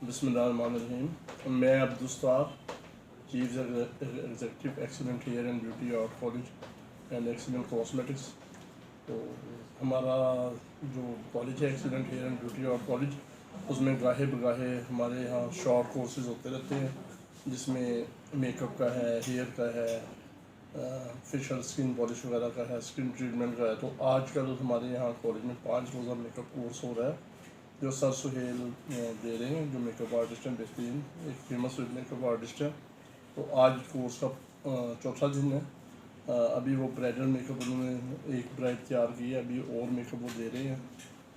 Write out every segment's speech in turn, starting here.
बिस्मिल्लाहिर्रहमानिर्रहीम। मैं Abdussattar, chief executive excellent hair and beauty art college and excellent cosmetics. तो हमारा जो कॉलेज है excellent hair and beauty art college, उसमें गाहे बगाहे हमारे यहाँ शॉर्ट कोर्सेज होते रहते हैं, जिसमें मेकअप का है, हेयर का है, फेशियल स्किन पॉलिश वगैरह का है, स्किन ट्रीटमेंट का है। तो आजकल हमारे यहाँ कॉलेज में 5 रोज़ा मेकअप कोर्स हो रहा है, जो सर सुहेल दे रहे हैं, जो मेकअप आर्टिस्ट हैं, बेहतरीन एक फेमस मेकअप आर्टिस्ट है। तो आज कोर्स का चौथा दिन है। अभी वो ब्राइडल मेकअप उन्होंने एक ब्राइड तैयार की है, अभी और मेकअप वो दे रहे हैं।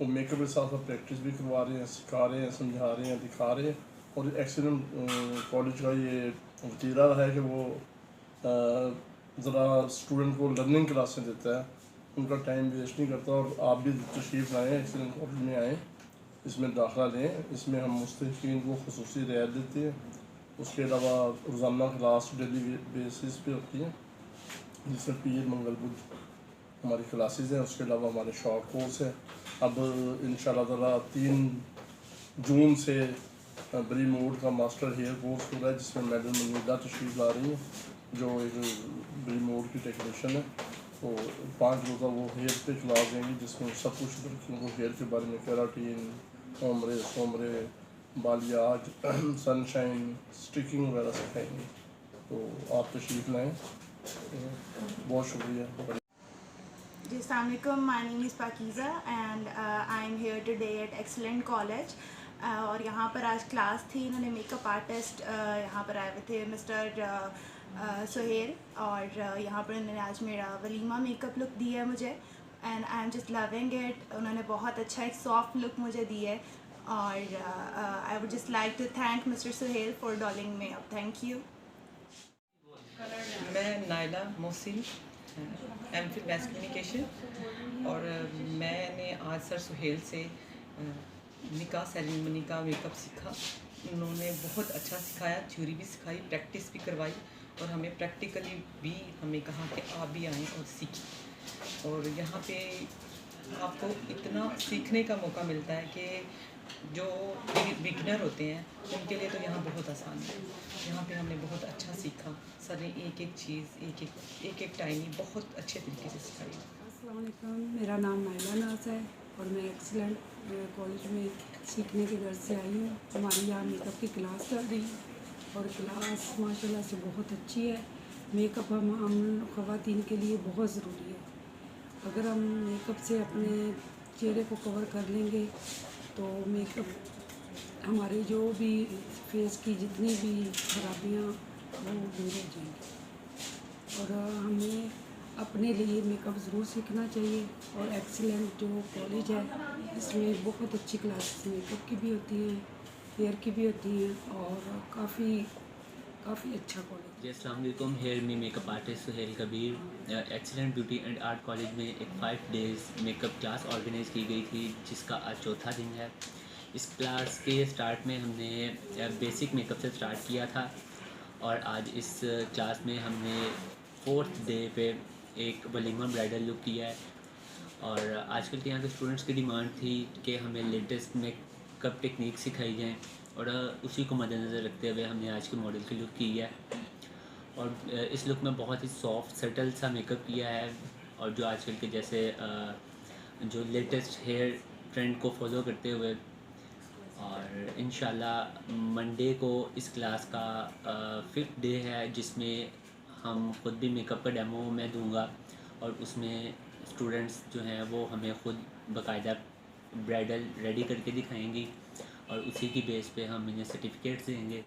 वो मेकअप के साथ साथ प्रैक्टिस भी करवा रहे हैं, सिखा रहे हैं, समझा रहे हैं, दिखा रहे हैं। और एक्सीलेंट कॉलेज का ये वतीरा है कि वो ज़रा स्टूडेंट को लर्निंग क्लासें देता है, उनका टाइम वेस्ट नहीं करता। और आप भी तशरीफ़ लाएँ, एक्सीलेंट कॉलेज में आएँ, इसमें दाखिला लें। इसमें हम मुस्तहिक़ीन को ख़ुसूसी रियायत देते हैं। उसके अलावा रोज़ाना क्लास डेली बेसिस पे होती है, जिसमें पीर मंगल बुध हमारी क्लासेस हैं। उसके अलावा हमारे शॉर्ट कोर्स हैं। अब इंशाल्लाह ताला 3 जून से बरी मोड का मास्टर हेयर कोर्स हो रहा है, जिसमें मैडम मनीदा तशरीफ़ ला रही हैं, जो एक बरी मोड की टेक्नीशियन है। तो 5 रोज़ा वो हेयर पे क्लास देंगी, जिसमें सब कुछ लड़कियों को हेयर के बारे में, keratin, ombre Somare, बालियाज, sunshine, sticking वगैरह सिखाएंगे। तो आप तशरीफ़ लाएँ। बहुत शुक्रिया। जी, अस्सलाम वालेकुम। My name is Pakeezah and I am here today at excellent college. और यहाँ पर आज क्लास थी, इन्होंने मेकअप आर्टिस्ट यहाँ पर आए हुए थे, मिस्टर सुहेल। और यहाँ पर इन्होंने आज मेरा वलीमा मेकअप लुक दिया है मुझे, and I am just loving it. उन्होंने बहुत अच्छा एक सॉफ्ट लुक मुझे दी है। और I would just like to thank mister Suhail for dolling me up. Thank you. मैं Naila Mohsin, MPhil mass communication. और मैंने आज सर सुहेल से निकाह सेरेमनी का मेकअप सीखा। उन्होंने बहुत अच्छा सिखाया, थ्योरी भी सिखाई, प्रैक्टिस भी करवाई, और हमें प्रैक्टिकली भी हमें कहा कि आप भी आएँ और सीखें। और यहाँ पे आपको इतना सीखने का मौका मिलता है कि जो बिगनर होते हैं उनके लिए तो यहाँ बहुत आसान है। यहाँ पे हमने बहुत अच्छा सीखा। सर ने एक एक चीज़ एक एक टाइम ही बहुत अच्छे तरीके से सिखाई। अस्सलाम वालेकुम, मेरा नाम नाइला नाज है और मैं एक्सीलेंट कॉलेज में सीखने के घर से आई हूँ। हमारी यहाँ मेकअप की क्लास चल रही है और क्लास माशाल्लाह से बहुत अच्छी है। मेकअप हम ख़वातीन के लिए बहुत ज़रूरी है। अगर हम मेकअप से अपने चेहरे को कवर कर लेंगे तो मेकअप हमारे जो भी फेस की जितनी भी खराबियाँ वो दूर हो जाएंगी। और हमें अपने लिए मेकअप ज़रूर सीखना चाहिए। और एक्सीलेंट जो कॉलेज है, इसमें बहुत अच्छी क्लासेस मेकअप की भी होती हैं, हेयर की भी होती हैं, और काफ़ी अच्छा कॉलेज। जी, अस्सलाम वालेकुम। हेयर में makeup artist Suhail Kabir. Excellent beauty and art college में एक 5 डेज़ मेकअप क्लास ऑर्गेनाइज़ की गई थी, जिसका आज चौथा दिन है। इस क्लास के स्टार्ट में हमने बेसिक मेकअप से स्टार्ट किया था, और आज इस क्लास में हमने 4th डे पे एक वलीमा ब्राइडल लुक किया है। और आजकल के यहाँ के स्टूडेंट्स की डिमांड थी कि हमें लेटेस्ट मेकअप टेक्निक सिखाई जाएँ, और उसी को मद्देनज़र रखते हुए हमने आज के मॉडल की लुक की है। और इस लुक में बहुत ही सॉफ्ट सटल सा मेकअप किया है, और जो आजकल के जैसे जो लेटेस्ट हेयर ट्रेंड को फॉलो करते हुए। और इंशाल्लाह मंडे को इस क्लास का 5th डे है, जिसमें हम ख़ुद भी मेकअप का डेमो मैं दूंगा, और उसमें स्टूडेंट्स जो हैं वो हमें ख़ुद बाकायदा ब्राइडल रेडी करके दिखाएंगी, और उसी की बेस पे हम इन्हें सर्टिफिकेट्स देंगे।